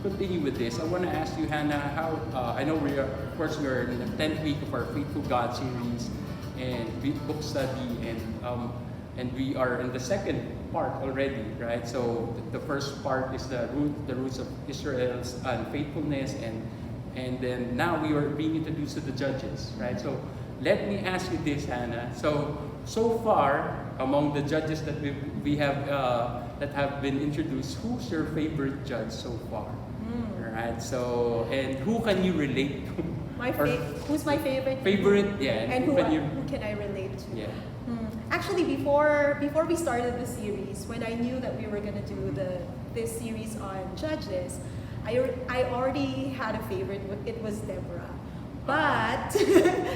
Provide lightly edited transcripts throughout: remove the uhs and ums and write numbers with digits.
continue with this, I want to ask you, Hannah, how I know of course, we're in the 10th week of our Faithful God series and book study, and we are in the second part already, right? So the first part is the roots of Israel's unfaithfulness, and then now we are being introduced to the judges, right? So let me ask you this, Hannah. So far, among the judges that we have that have been introduced, who's your favorite judge so far? Right. So, and who can you relate to? Who's my favorite? Favorite, yeah. And who can I relate to? Yeah. Actually, before we started the series, when I knew that we were gonna do this series on judges, I already had a favorite. It was Deborah. But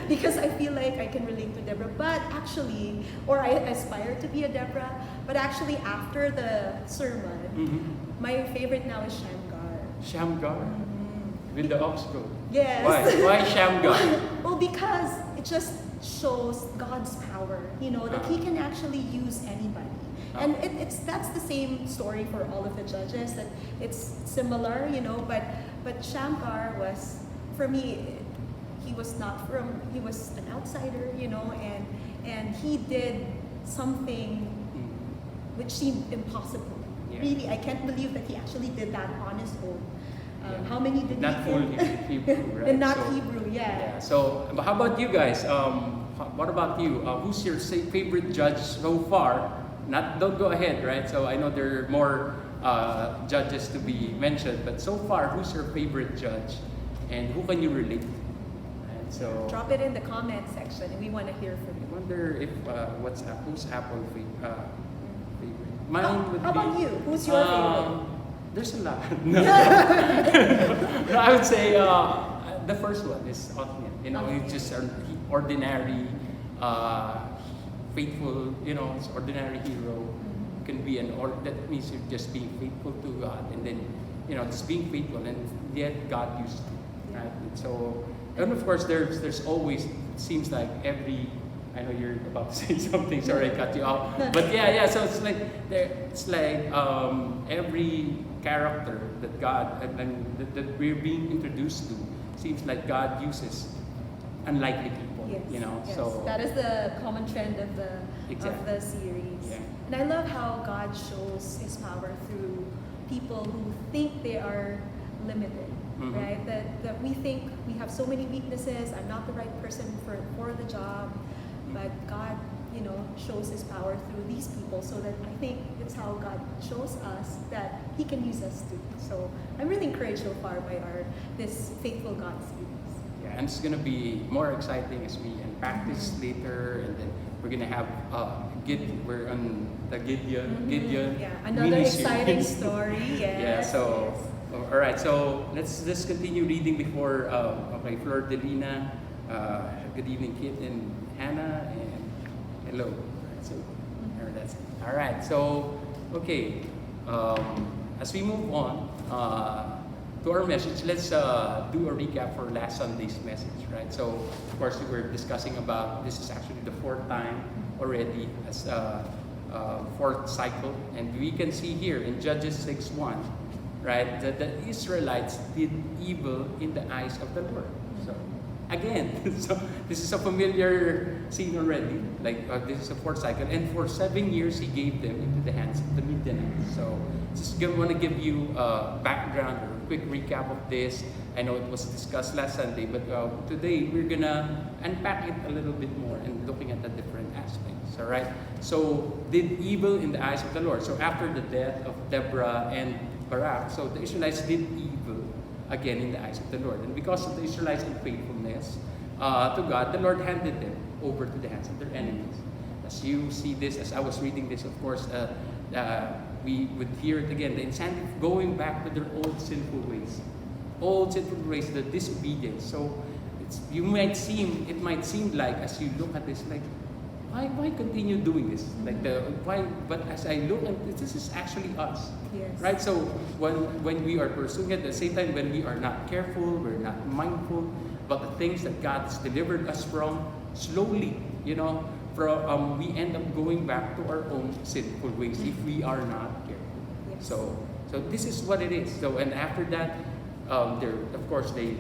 because I feel like I can relate to Deborah, but actually, or I aspire to be a Deborah, but actually after the sermon, my favorite now is Shamgar. Shamgar? With the ox goad? Yes. Why Shamgar? Well, because it just shows God's power, that He can actually use anybody. And that's the same story for all of the judges, that it's similar, but Shamgar was, for me, he was an outsider, and he did something which seemed impossible. Yeah. Really, I can't believe that he actually did that on his own. How many did not he kill? Hebrew, right? And not Hebrew, yeah. So, how about you guys? What about you? Who's your favorite judge so far? Don't go ahead, right? So I know there are more judges to be mentioned, but so far, who's your favorite judge, and who can you relate to? Right, so drop it in the comment section, and we want to hear from you. I wonder if who's Apple favorite? Mine would how be. About you? Who's your favorite? There's a lot. No, I would say the first one is Othniel. He's just an ordinary, faithful. It's ordinary hero. Can be that means you're just being faithful to God, and then just being faithful, and yet God used you, right? And so, and of course, there's always, it seems like every. I know you're about to say something. Sorry, I cut you off. But yeah. So it's like every character that God that we're being introduced to seems like God uses unlikely people. Yes, yes. So that is the common trend of the series. Yeah. And I love how God shows His power through people who think they are limited. Right? That we think we have so many weaknesses. I'm not the right person for the job. But God, shows His power through these people, so that I think it's how God shows us that He can use us too. So I'm really encouraged so far by this Faithful God series. Yeah, and it's gonna be more exciting as we unpack this later, and then we're gonna have we're on the Gideon. Yeah, another exciting story. Yes. Yeah. So. Yes. All right. So let's just continue reading before. Flor Delina. Good evening, Kit and Hannah, and hello. So, that's it. All right. So, okay. As we move on to our message, let's do a recap for last Sunday's message, right? So, of course, we were discussing about this is actually the fourth time already as fourth cycle, and we can see here in Judges 6:1, right, that the Israelites did evil in the eyes of the Lord. So. Again, so this is a familiar scene already. This is a fourth cycle, and for 7 years He gave them into the hands of the Midianites. So, just want to give you a background or a quick recap of this. I know it was discussed last Sunday, but today we're gonna unpack it a little bit more and looking at the different aspects. All right. So, did evil in the eyes of the Lord. So, after the death of Deborah and Barak, so the Israelites did evil again in the eyes of the Lord. And because of the Israelites' unfaithfulness to God, the Lord handed them over to the hands of their enemies. As you see this, as I was reading this, of course, we would hear it again, the insanity of going back to their old sinful ways, the disobedience. So it might seem like, as you look at this, like, why continue doing this? But as I look at this is actually us. Yes. Right? So when we are pursuing it, at the same time when we are not careful, we're not mindful about the things that God has delivered us from, slowly, we end up going back to our own sinful ways if we are not careful. Yes. So So this is what it is. So, and after that, of course, they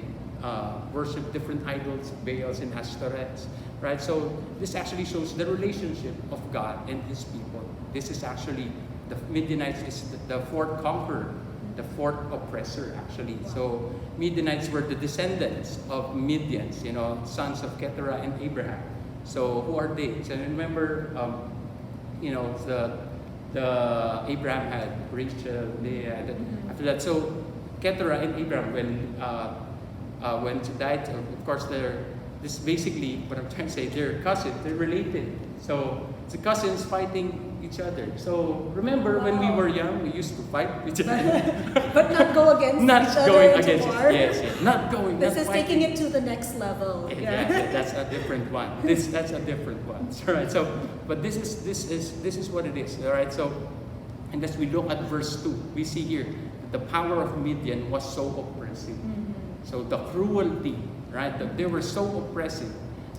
worship different idols, Baals and Ashtoreths, right? So this actually shows the relationship of God and His people. This is actually, the Midianites is the fourth conqueror, the fourth oppressor, actually. So Midianites were the descendants of Midians, sons of Keturah and Abraham. So who are they? So remember, the Abraham had Rachel, Leah. After that, so Keturah and Abraham, when she died, of course, this basically what I'm trying to say. They're cousins. They're related. So the cousins fighting each other. So remember when we were young, we used to fight each other, but not go against each other. Yes, not going. This not is fighting. taking it to the next level. Yeah, that's a different one. That's a different one. All right. So, but this is what it is. All right. So, and as we look at verse 2, we see here that the power of Midian was so oppressive. Mm-hmm. So the cruelty, right? That they were so oppressive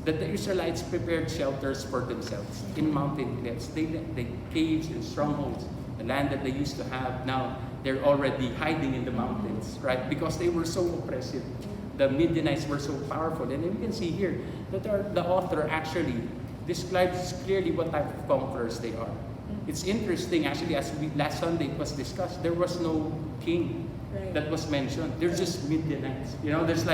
that the Israelites prepared shelters for themselves in mountain cliffs. They caves and strongholds. The land that they used to have, now they're already hiding in the mountains, right? Because they were so oppressive. The Midianites were so powerful. And then we can see here that the author actually describes clearly what type of conquerors they are. It's interesting, actually, as last Sunday it was discussed, there was no king that was mentioned. They're just Midianites. There's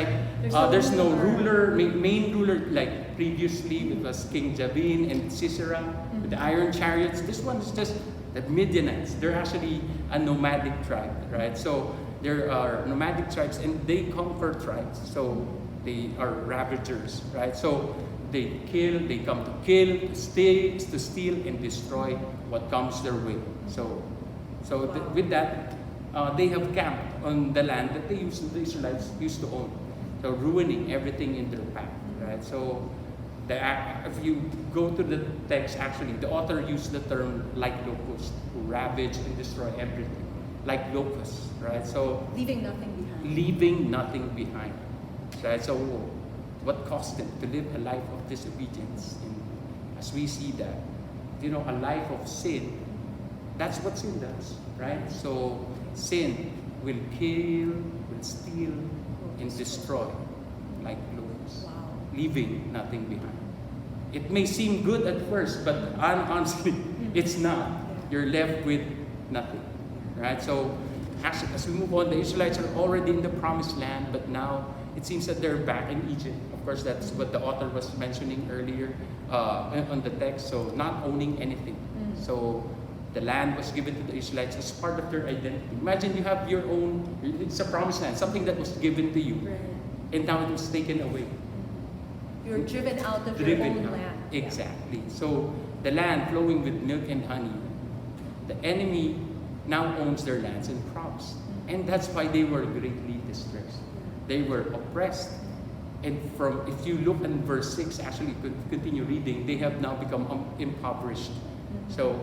no ruler, main ruler, like previously it was King Jabin and Sisera with the iron chariots. This one is just the Midianites. They're actually a nomadic tribe, right? So there are nomadic tribes and they conquer tribes. So they are ravagers, right? So they come to kill, to steal and destroy what comes their way. With that, they have camped on the land that the Israelites used to own, so ruining everything in their path, right? So, if you go to the text, actually, the author used the term like locusts, who ravage and destroy everything, like locusts, right? So, leaving nothing behind, right? So, what caused them to live a life of disobedience? And as we see that, a life of sin, that's what sin does, right? So, sin will kill, will steal, and destroy like locusts, leaving nothing behind. It may seem good at first, but honestly, it's not. You're left with nothing, right? So, actually, as we move on, the Israelites are already in the promised land, but now it seems that they're back in Egypt. Of course, that's what the author was mentioning earlier on the text. So, not owning anything. So, the land was given to the Israelites as part of their identity. Imagine you have your own, it's a promised land, something that was given to you, and now it was taken away. You're driven out of your own land. Exactly. So the land flowing with milk and honey, the enemy now owns their lands and crops. And that's why they were greatly distressed. They were oppressed. And if you look in verse 6, actually continue reading, they have now become impoverished. So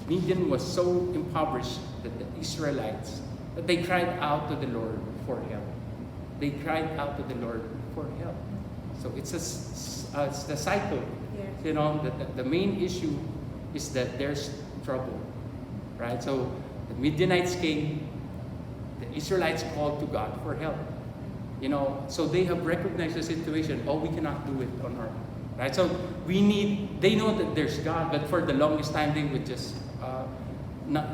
Midian was so impoverished that the Israelites, that they cried out to the Lord for help. They cried out to the Lord for help. So it's the cycle. The main issue is that there's trouble, right? So the Midianites came, the Israelites called to God for help. So they have recognized the situation. Oh, we cannot do it on our own, right? So they know that there's God, but for the longest time they would just not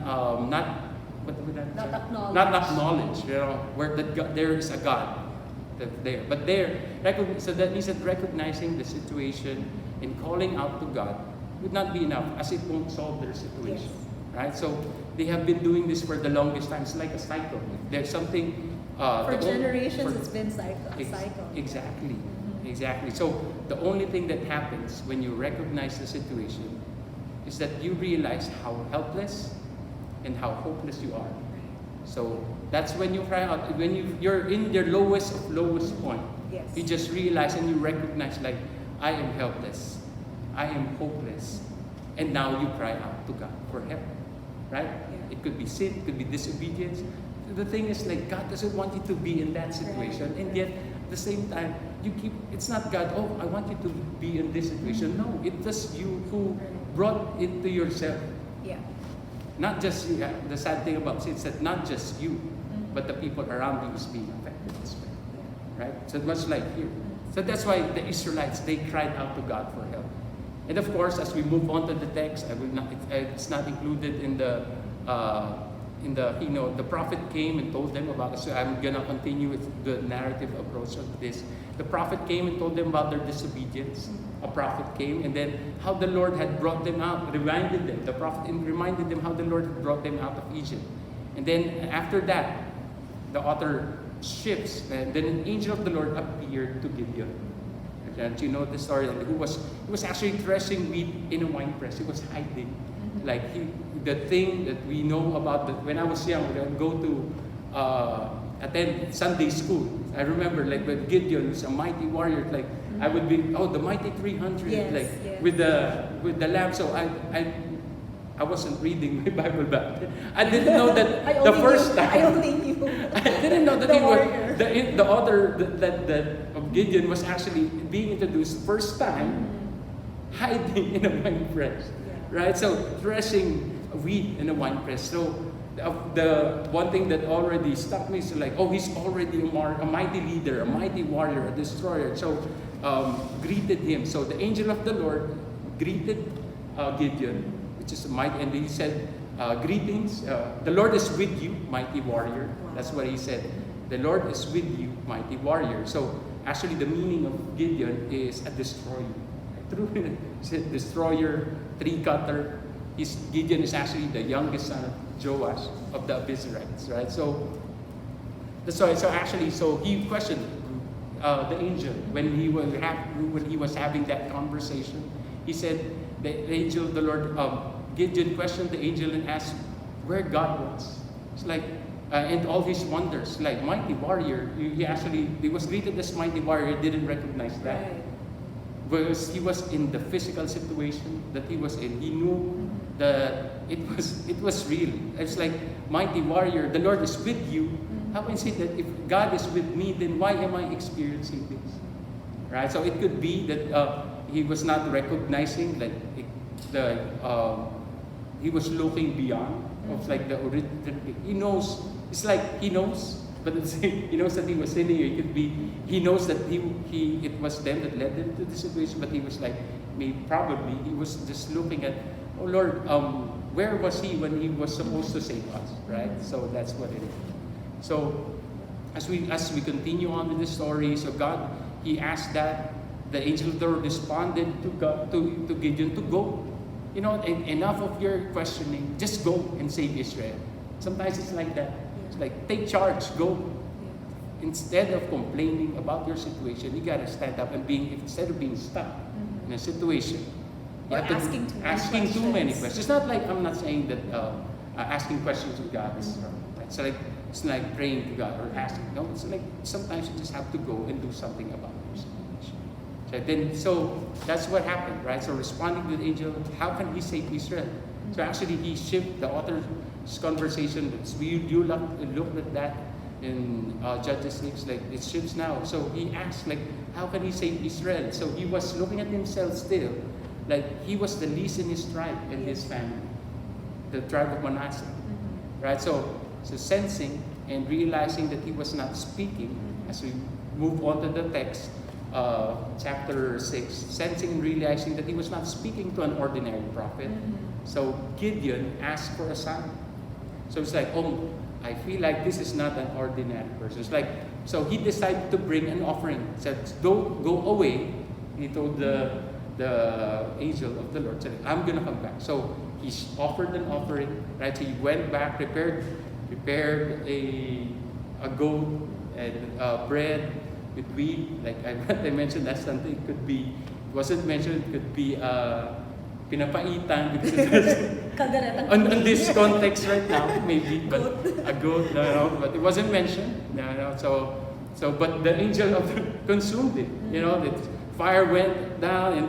acknowledge, where there is a God there. But so that means that recognizing the situation and calling out to God would not be enough, as it won't solve their situation, right? So they have been doing this for the longest time. It's like a cycle. There's something for generations. It's been cycle. Exactly. Exactly. So the only thing that happens when you recognize the situation is that you realize how helpless and how hopeless you are. So that's when you cry out. When you're in your lowest point, you just realize and you recognize, like, I am helpless, I am hopeless, and now you cry out to God for help, right? Yeah. It could be sin, it could be disobedience. The thing is, like, God doesn't want you to be in that situation, and yet at the same time, it's not God, oh, I want you to be in this situation. No, it's just you who brought it to yourself. Yeah. not just you, the sad thing about sin is that not just you, but the people around you is being affected as well. Right? So much like here. So that's why the Israelites, they cried out to God for help. And of course, as we move on to the text, it's not included in the the prophet came and told them about it. So I'm gonna continue with the narrative approach of this. The prophet came and told them about their disobedience. A prophet came, and then how the Lord had brought them out, reminded them. The prophet reminded them how the Lord had brought them out of Egypt. And then after that, the author shifts, and then an angel of the Lord appeared to Gideon. And you know the story, he was actually threshing wheat in a winepress. He was hiding. Like the thing that we know about when I was young, I would go to attend Sunday school. I remember like when Gideon was a mighty warrior, like I would be the mighty 300, yes. with the lamb. So I wasn't reading my Bible back then. I didn't know that the first time. I only knew. I didn't know that the author that of Gideon was actually being introduced first time, hiding in a wine press, right? So threshing wheat in a wine press. So the one thing that already stuck me is like, he's already a mighty leader, a mighty warrior, a destroyer. So greeted him. So the angel of the Lord greeted Gideon, which is mighty, and he said, greetings, the Lord is with you, mighty warrior. That's what he said. The Lord is with you, mighty warrior. So actually the meaning of Gideon is a destroyer. True, destroyer, tree cutter. Gideon is actually the youngest son of Joash of the Abiezrites, right? So he questioned the angel when he was having that conversation. He said, the angel of the Lord, Gideon questioned the angel and asked where God was. It's like, and all his wonders, like mighty warrior. He was greeted as mighty warrior. He didn't recognize that. Right. Because he was in the physical situation that he was in. He knew that it was real. It's like mighty warrior. The Lord is with you. How can I say that if God is with me, then why am I experiencing this? Right. So it could be that he was not recognizing he was looking beyond of like the original. He knows. It's like he knows, but he knows that he was sinning. It could be he knows that it was them that led him to the situation. But he was like, probably he was just looking at, oh Lord, where was he when he was supposed to save us, right? So that's what it is. So as we continue on with the story, so God, he asked that the angel of the Lord responded to Gideon to go. You know, enough of your questioning. Just go and save Israel. Sometimes it's like that. It's like, take charge, go. Instead of complaining about your situation, you gotta stand up and instead of being stuck in a situation, you Or have to asking too many questions. It's not like I'm not saying that asking questions to God is wrong. It's like praying to God or asking. No, it's like sometimes you just have to go and do something about your situation. So that's what happened, right? So responding to the angel, how can he save Israel? So actually he shifted the author's conversation. You look at that in Judges 6, like it shifts now. So he asked, like, how can he save Israel? So he was looking at himself still, like he was the least in his tribe and his family, the tribe of Manasseh, right? So sensing and realizing that he was not speaking, as we move on to the text, chapter 6, sensing and realizing that he was not speaking to an ordinary prophet. So Gideon asked for a sign. So it's like, I feel like this is not an ordinary person. It's like, so he decided to bring an offering. He said, don't go away. He told the angel of the Lord, said, I'm gonna come back. So he offered an offering, right? So he went back, prepared a goat and bread with wheat. Like I mentioned, that's something. It could be, it wasn't mentioned. It could be pinapaitan because it was on this context right now, maybe, but a goat, no, but it wasn't mentioned. No, so but the angel consumed it. You know, the fire went down, and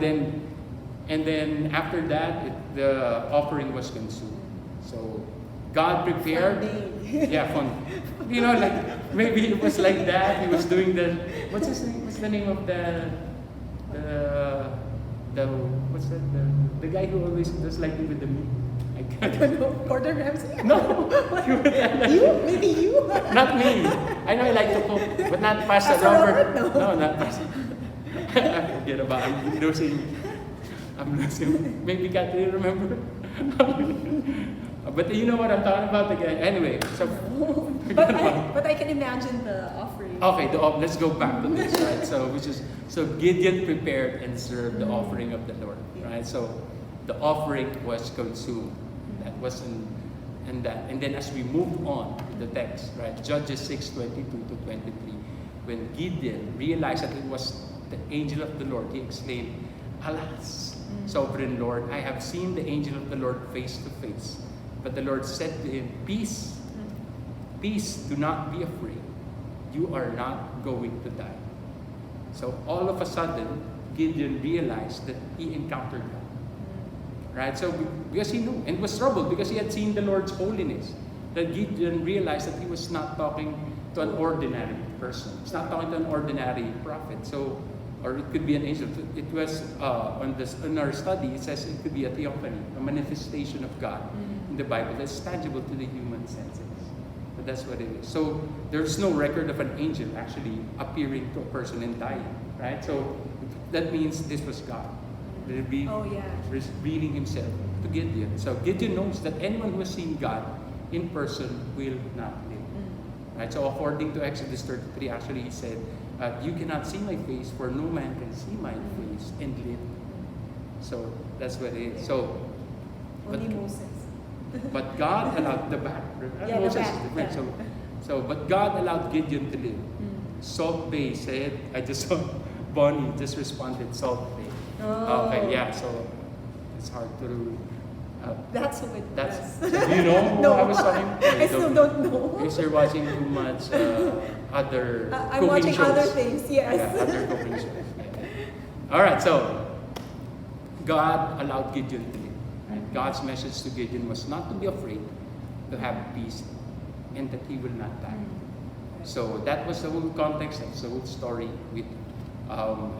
then after that, the offering was consumed. So God prepared. Fun. You know, like maybe it was like that. He was doing what's his name? What's the name of the what's that? The guy who always does like with the meat. I I don't know. Gordon Ramsay? No. You? Maybe you? Not me. I know I like to cook, but not Pastor Pastor Robert. Robert, no. Not Pastor. I forget about. I'm losing. Maybe God didn't remember. But you know what I'm talking about again. Anyway, so. But I can imagine the offering. Okay, let's go back to this, right? So Gideon prepared and served the offering of the Lord, right? So the offering was consumed. That was and then as we move on the text, right? Judges 6:22 to 23, when Gideon realized that it was the angel of the Lord, he exclaimed, "Alas, sovereign Lord, I have seen the angel of the Lord face to face." But the Lord said to him, "Peace, peace, do not be afraid. You are not going to die." So all of a sudden, Gideon realized that he encountered God. Right? So because he knew and was troubled because he had seen the Lord's holiness, that Gideon realized that he was not talking to an ordinary person. He's not talking to an ordinary prophet. So, or it could be an angel. It was in our study, it says it could be a theophany, a manifestation of God in the Bible that's tangible to the human senses. But that's what it is. So there's no record of an angel actually appearing to a person and dying, right? So that means this was God. Revealing himself to Gideon. So Gideon knows that anyone who has seen God in person will not live. Right? So according to Exodus 33, actually he said, "You cannot see my face, for no man can see my face and live." So that's what it is. So only Moses. But God allowed the back. Moses is different. But God allowed Gideon to live. Salt Bay said, I just saw Bonnie just responded, Salt Bay. Oh. Okay, yeah, so it's hard to that's who it was. do you know who No. I was talking? I still don't know. Because you're watching too much other I'm watching shows. other things, yes. Yeah, other cooking shows. Yeah. Alright, so God allowed Gideon to live. Right? God's message to Gideon was not to be afraid, to have peace, and that he will not die. So that was the whole context, that's the whole story.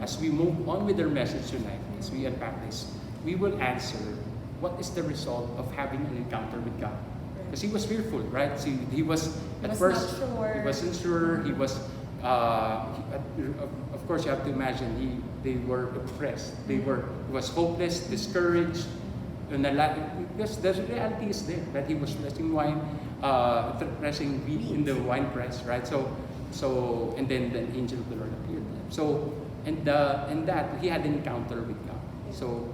As we move on with our message tonight, as we unpack this, we will answer what is the result of having an encounter with God. Because he was fearful, right? See, he was at first, not sure. he wasn't sure. He was, of course, you have to imagine they were oppressed. He was hopeless, discouraged. Because the reality is there that he was pressing wine, pressing wheat in the wine press, right? So and then the angel of the Lord appeared to him. So and that he had an encounter with God. So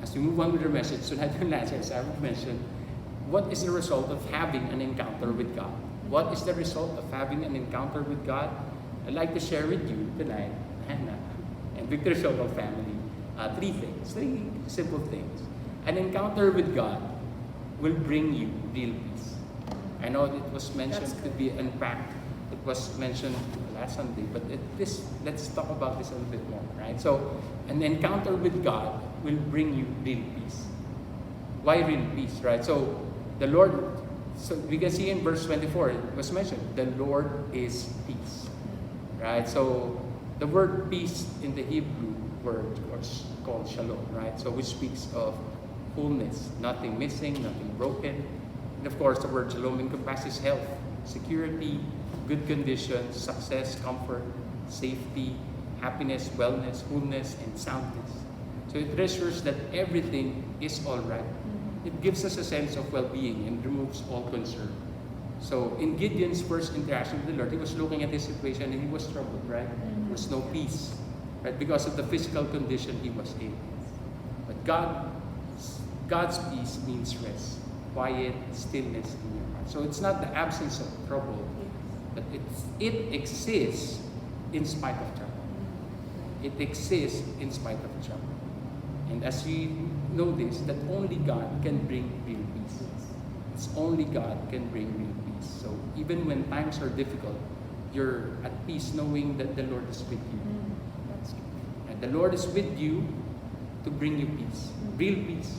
as we move on with the message tonight, as I mentioned, what is the result of having an encounter with God? What is the result of having an encounter with God? I'd like to share with you tonight, Hannah and Victory SoCal family, three simple things. An encounter with God will bring you real peace. I know it was mentioned to be unpacked. It was mentioned last Sunday, but let's talk about this a little bit more, right? So, an encounter with God will bring you real peace. Why real peace, right? So, the Lord, so we can see in verse 24, it was mentioned, the Lord is peace, right? So, the word peace in the Hebrew word was called shalom, right? So, which speaks of wholeness, nothing missing, nothing broken. And of course, the word shalom encompasses health, security, good conditions, success, comfort, safety, happiness, wellness, wholeness, and soundness. So it reassures that everything is all right. It gives us a sense of well-being and removes all concern. So in Gideon's first interaction with the Lord, he was looking at his situation and he was troubled, right? There was no peace, right? Because of the physical condition he was in. But God's peace means rest, quiet, stillness in your heart. So it's not the absence of trouble, but it exists in spite of trouble. It exists in spite of trouble. And as we know this, that only God can bring real peace. It's only God can bring real peace. So even when times are difficult, you're at peace knowing that the Lord is with you. And the Lord is with you to bring you peace, real peace.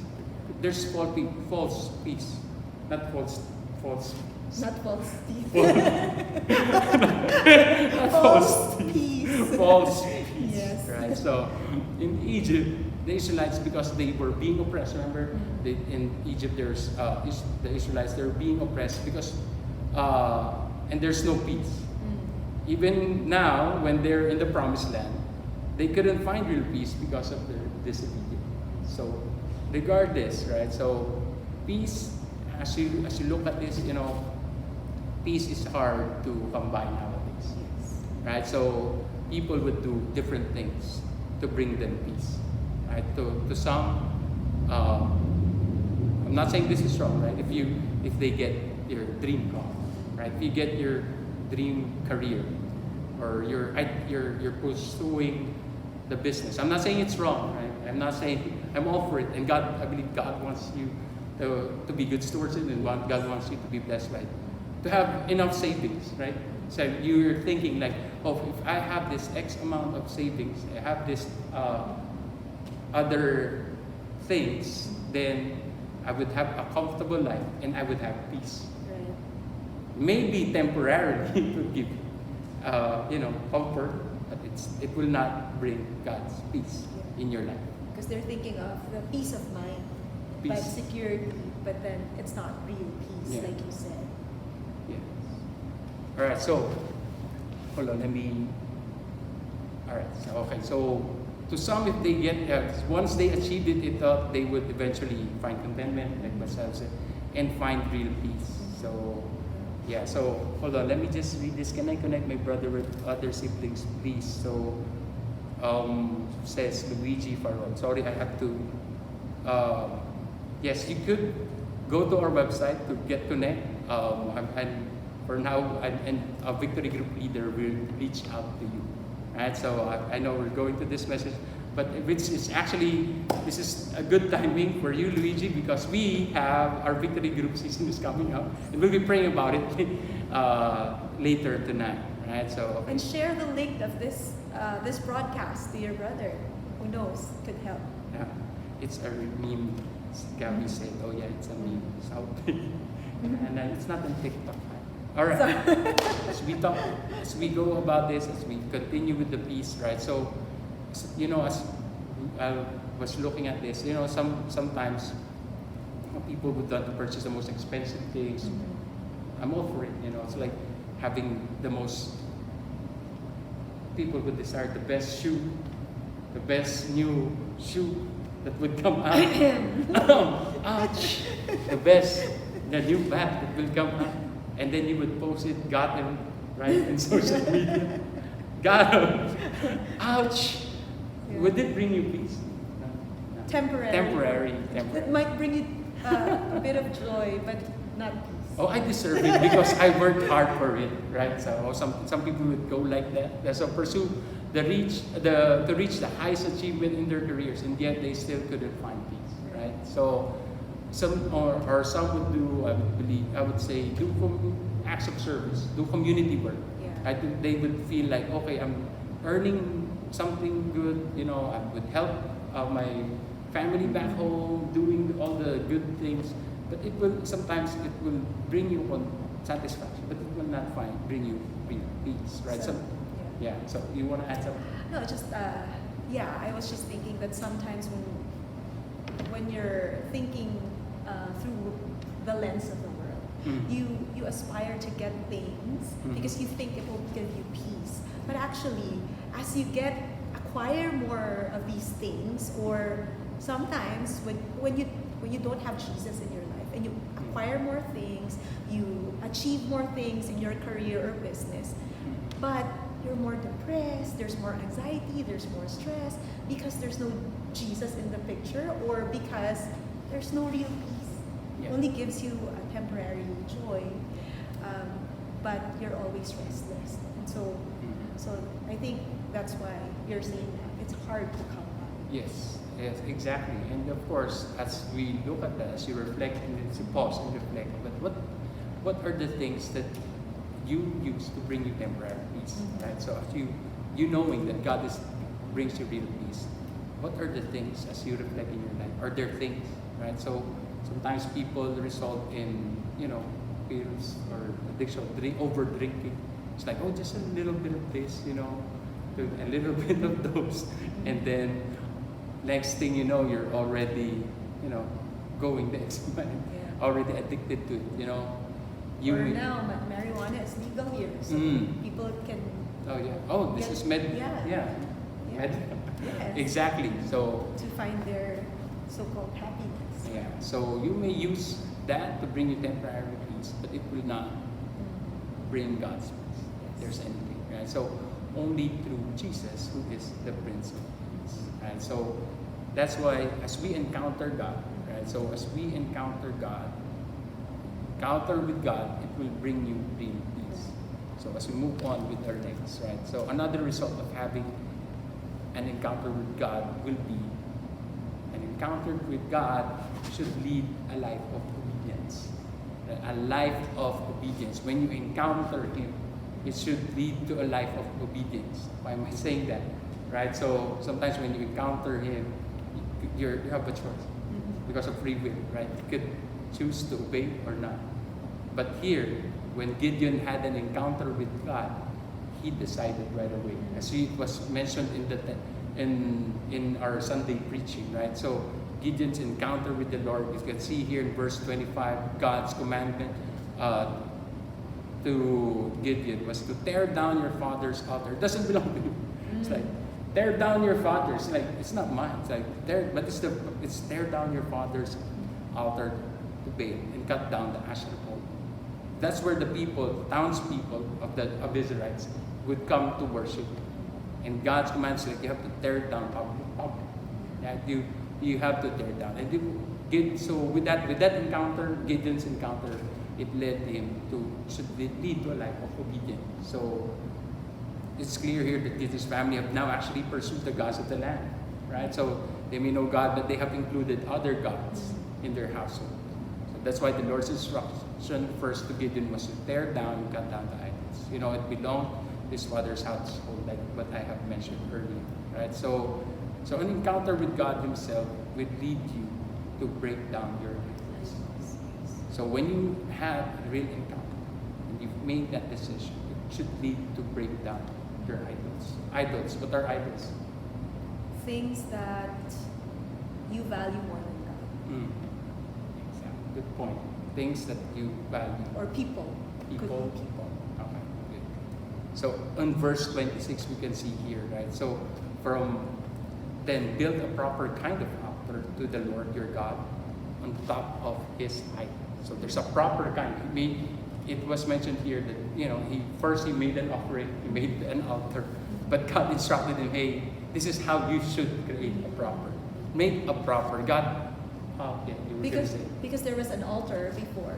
There's false peace, not false. Not false teeth. False peace. False peace. Yes. right? So in Egypt, the Israelites, because they were being oppressed, remember, in Egypt, the Israelites, they're being oppressed because, and there's no peace. Even now, when they're in the promised land, they couldn't find real peace because of their disobedience. So regardless, right? So peace, as you look at this, peace is hard to come by nowadays, right? So people would do different things to bring them peace, right? To some, I'm not saying this is wrong, right? If they get your dream job, right? If you get your dream career, or you're pursuing the business. I'm not saying it's wrong, right? I'm not saying, I'm all for it. And I believe God wants you to be good stewards, and God wants you to be blessed, right? To have enough savings, right? So you're thinking like, oh, if I have this X amount of savings, I have this other things, then I would have a comfortable life and I would have peace. Right. Maybe temporarily it will give comfort, but it will not bring God's peace in your life. Because they're thinking of the peace of mind, like security, but then it's not real peace, like you said. Yeah. All right. So, hold on. All right. So, okay. So, to some, if they get once they achieved it, they thought they would eventually find contentment, like myself said, and find real peace. So. Yeah, so hold on, let me just read this. Can I connect my brother with other siblings, please? So, says Luigi Farron. Sorry, I have to. Yes, you could go to our website to get connect. And for now, and a Victory Group leader will reach out to you. Right? So I know we're going to this message, but this is a good timing for you, Luigi, because we have our Victory Group season is coming up, and we'll be praying about it later tonight, right? So and share the link of this broadcast to your brother. Who knows, could help. Yeah, it's a meme. Gabby said, "Oh yeah, it's a meme." So, and it's not on TikTok. All right. As we go about this, as we continue with the peace, right? So, as I was looking at this, sometimes people would want to purchase the most expensive things. I'm all for it, it's like having the most, people would desire the best shoe, the best new shoe that would come out. Ouch! The new bag that will come out. And then you would post it, got him, right, in social media. Got him. Ouch! Yeah. Would it bring you peace? No. Temporary. It might bring you a bit of joy, but not peace. Oh, I deserve it because I worked hard for it, right? So some people would go like that. So pursue to reach the highest achievement in their careers, and yet they still couldn't find peace, right? So some would do, I would say, do acts of service, do community work. Yeah. I think they would feel like, okay, I'm earning something good, I would help my family back home, doing all the good things, but sometimes it will bring you on satisfaction, but it will not bring you real peace, right? So you want to add something? No, just I was just thinking that sometimes when you're thinking through the lens of the world, you aspire to get things because you think it will give you peace. But actually, as you acquire more of these things, or sometimes when you don't have Jesus in your life and you acquire more things, you achieve more things in your career or business, but you're more depressed, there's more anxiety, there's more stress because there's no Jesus in the picture, or because there's no real peace. It only gives you a temporary joy, but you're always restless. And so I think that's why you're saying that it's hard to come by. Yes, exactly. And of course, as we look at that, as you reflect and as you pause and reflect, but what are the things that you use to bring you temporary peace, right? So as you knowing that God brings you real peace, what are the things as you reflect in your life? Are there things, right? So sometimes people result in, pills or addiction, over drinking. It's like, oh, just a little bit of this, a little bit of those, and then next thing you know, you're already, going the extra mile, already addicted to it, Or now, marijuana is legal here, so people can. Oh yeah. Oh, this is med. Yeah. Med. Yes. Exactly. So. To find their so-called happiness. Yeah. So you may use that to bring you temporary peace, but it will not bring God's peace. If there's anything, right? So only through Jesus, who is the Prince of Peace, right? So that's why as we encounter God, right? So as we encounter with God, it will bring you real peace. So as we move on with our next, right? So another result of having an encounter with God will be an encounter with God should lead a life of obedience. A life of obedience. When you encounter Him, it should lead to a life of obedience. Why am I saying that? Right? So sometimes when you encounter Him, you have a choice because of free will, right? You could choose to obey or not. But here, when Gideon had an encounter with God, he decided right away. As it was mentioned in our Sunday preaching, right? So Gideon's encounter with the Lord, you can see here in verse 25, God's commandment to Gideon was to tear down your father's altar. It doesn't belong to you. It's like, tear down your father's. It's like, it's not mine. It's like, it's tear down your father's altar to Baal and cut down the Asherah pole. That's where the townspeople of Israelites would come to worship. And God's commands like you have to tear down public. Yeah, you have to tear down. And so with that encounter, Gideon's encounter, it led him should lead to a life of obedience. So it's clear here that Gideon's family have now actually pursued the gods of the land, right? So they may know God, but they have included other gods in their household. So that's why the Lord's instruction first to Gideon was to tear down and cut down the idols. It belonged to his father's household, like what I have mentioned earlier, right? So an encounter with God Himself will lead you to break down your idols. So when you have a real encounter and you've made that decision, it should lead to break down your idols. Idols, what are idols? Things that you value more than God. Exactly. Good point. Things that you value. Or people. People. Okay, good. So in verse 26 we can see here, right? So then build a proper kind of altar to the Lord your God on top of His idol. So there's a proper kind. It was mentioned here that he made an offering, he made an altar, but God instructed him, hey, this is how you should create make a proper. God, because there was an altar before,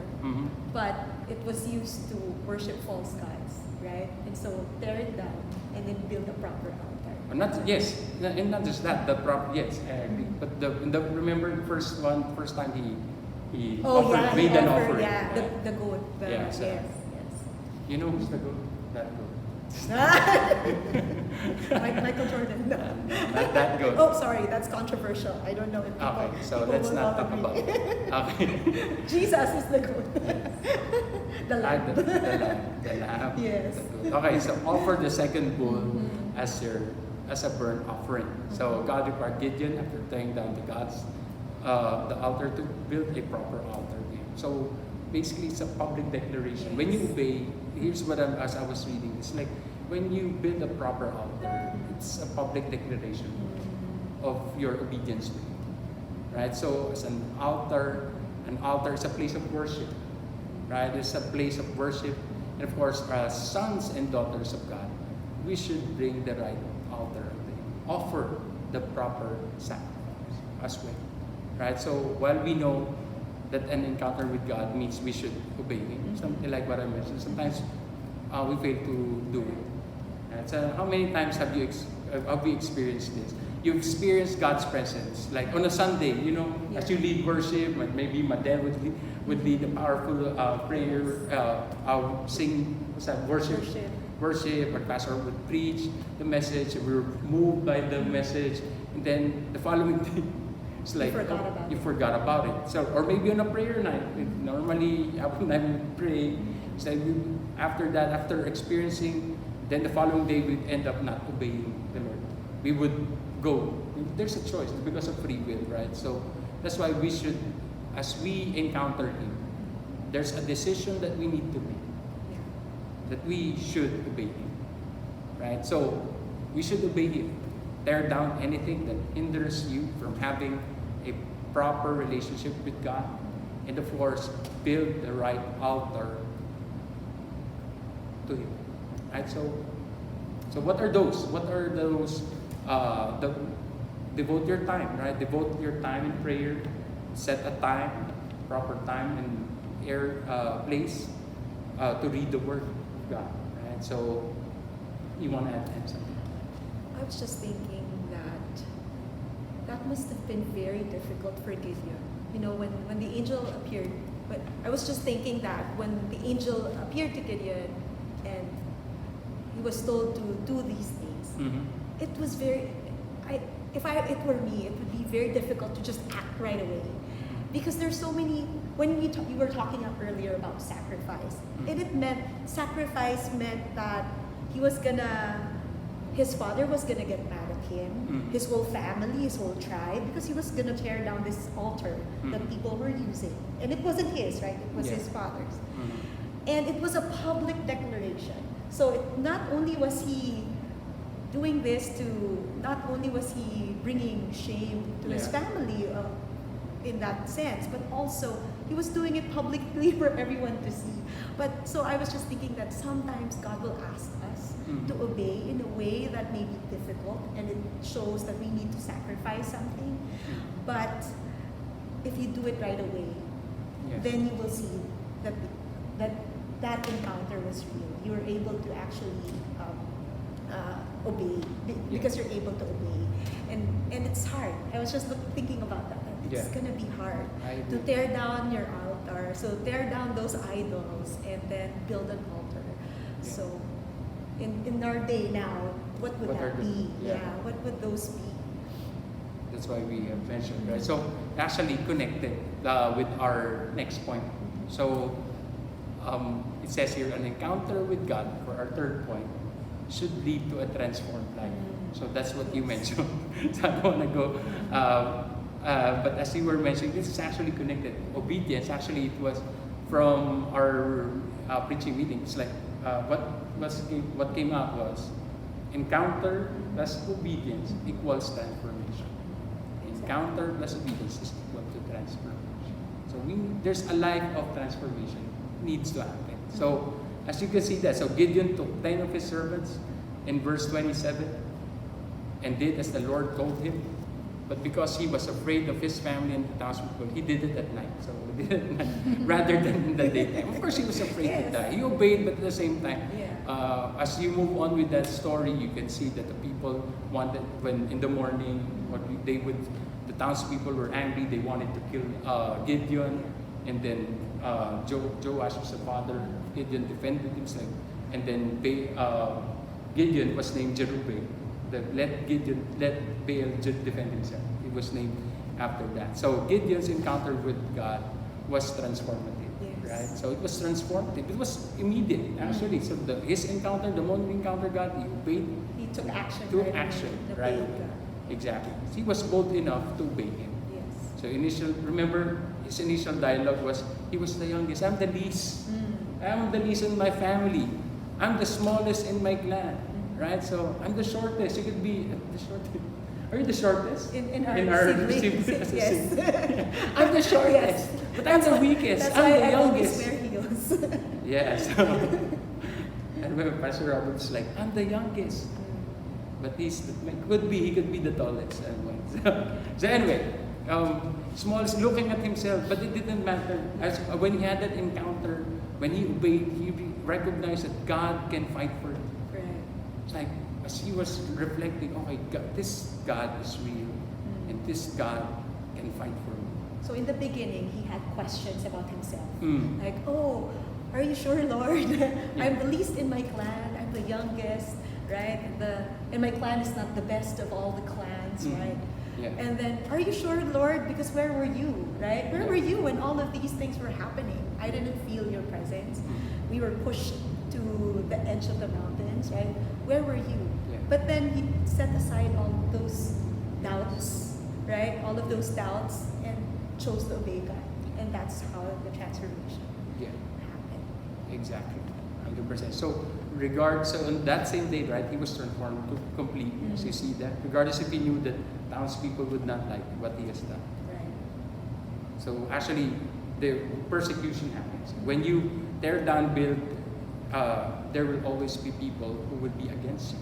but it was used to worship false gods, right? And so tear it down and then build a proper altar. And not just that, the proper. Yes, I agree. But remember the first time he made an offering. Yeah, the goat. Yes. You know who's the goat? That goat. Michael Jordan. No. Not that goat. Oh, sorry, that's controversial. I don't know if people. Okay, so people let's will not talk about it. Okay. Jesus is the goat. The lamb. The lamb. Yes. The goat. Okay, so offer the second bull as a burnt offering. So God required Gideon, after tearing down the altar, to build a proper altar. So basically, it's a public declaration. When you obey, here's what as I was reading, it's like when you build a proper altar, it's a public declaration of your obedience to Him. Right? So as an altar is a place of worship. Right? It's a place of worship. And of course, as sons and daughters of God, we should bring the right altar unto Him. Offer the proper sacrifice as well. Right? So while we know that an encounter with God means we should obey Him, something like what I mentioned, sometimes we fail to do it. Right? So how many times have you experienced this? You experience God's presence, like on a Sunday, as you lead worship, maybe Madel would lead a powerful prayer, sing worship, or pastor would preach the message, we were moved by the message, and then the following day, it's like you forgot about it. So, or maybe on a prayer night, normally after we pray, it's like after experiencing then the following day we'd end up not obeying the Lord. We would go. There's a choice because of free will, right? So that's why we should, as we encounter Him, there's a decision that we need to make, that we should obey Him, right? So we should obey Him. Tear down anything that hinders you from having a proper relationship with God, and of course, build the right altar to Him. Right? So what are those? What are those? Devote your time, right? Devote your time in prayer. Set a time, proper time and place to read the Word of God. Right? So you want to add something? I was just thinking that must have been very difficult for Gideon. You know, when the angel appeared, but I was just thinking that when the angel appeared to Gideon and he was told to do these things, it was very, if it were me, it would be very difficult to just act right away. Because there's so many, when you were talking up earlier about sacrifice, sacrifice meant that his father was gonna get mad at him, his whole family, his whole tribe, because he was gonna tear down this altar that people were using. And it wasn't his, right? It was his father's. And it was a public declaration. So not only was he doing this not only was he bringing shame to his family in that sense, but also he was doing it publicly for everyone to see. But so I was just thinking that sometimes God will ask us to obey in a way that may be difficult, and it shows that we need to sacrifice something. But if you do it right away, then you will see that encounter was real. You were able to actually obey because you're able to obey, and it's hard. I was just thinking about that. It's gonna be hard to tear down your altar. So tear down those idols and then build an altar. So in our day now, what would that be? What would those be? That's why we have mentioned, right? So actually connected with our next point. So it says here, an encounter with God, for our third point, should lead to a transformed life. So that's what you mentioned. So I don't want to go. But as you were mentioning, this is actually connected. Obedience, actually, it was from our preaching meeting. It's like what came out was encounter plus obedience equals transformation. Encounter plus obedience is equal to transformation. So there's a life of transformation needs to happen. So as you can see that, so Gideon took 10 of his servants in verse 27 and did as the Lord told him. But because he was afraid of his family and the townspeople, he did it at night. So he did it at night rather than in the daytime. Of course, he was afraid to die. He obeyed, but at the same time, as you move on with that story, you can see that the people wanted, when in the morning, the townspeople were angry. They wanted to kill Gideon, and then Joash was the father of Gideon, defended himself, and then Gideon was named Jerubbaal. Let Baal defend himself. He was named after that. So Gideon's encounter with God was transformative, right? So it was transformative. It was immediate, actually. So his encounter, the moment he encountered God, he obeyed. He took action. Right? Exactly. He was bold enough to obey him. Yes. So remember, his initial dialogue was, he was the youngest. I'm the least. I'm the least in my family. I'm the smallest in my clan. Right? So I'm the shortest. You could be the shortest. Are you the shortest? In our siblings. Yes. I'm the shortest. But I'm the weakest. That's I'm why the youngest. I always wear heels. Yes. I remember Pastor Robert's like, I'm the youngest. But he could be the tallest. So anyway, smallest, looking at himself, but it didn't matter. When he had that encounter, when he obeyed, he recognized that God can fight for him. Like, as he was reflecting, okay, this God is real, and this God can fight for me. So in the beginning, he had questions about himself. Like, oh, are you sure, Lord? I'm the least in my clan. I'm the youngest, right? And my clan is not the best of all the clans, right? Yeah. And then, are you sure, Lord? Because where were you, right? Where were you when all of these things were happening? I didn't feel your presence. We were pushed to the edge of the mountains, right? Where were you? Yeah. But then he set aside all those doubts, right? All of those doubts and chose to obey God. And that's how the transformation Yeah. happened. Exactly, 100%. So on that same day, right, he was transformed completely. So you see that, regardless if he knew that townspeople would not like what he has done. Right. So actually, the persecution happens. When you tear down, build, there will always be people who will be against you,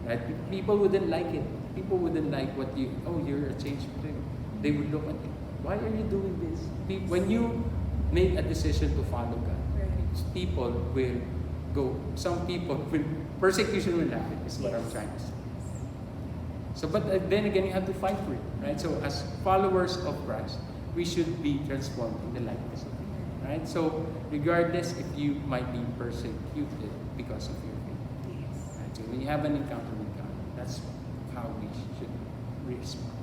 right? People wouldn't like it. People wouldn't like what you're a changed person. They would look at you. Why are you doing this? When you make a decision to follow God, people will go. Persecution will happen. Is what I'm trying to say. So, but then again, you have to fight for it, right? So, as followers of Christ, we should be transformed in the likeness of Him, right? So, regardless if you might be persecuted because of your faith, Yes. right? So, when you have an encounter with God, that's how we should respond.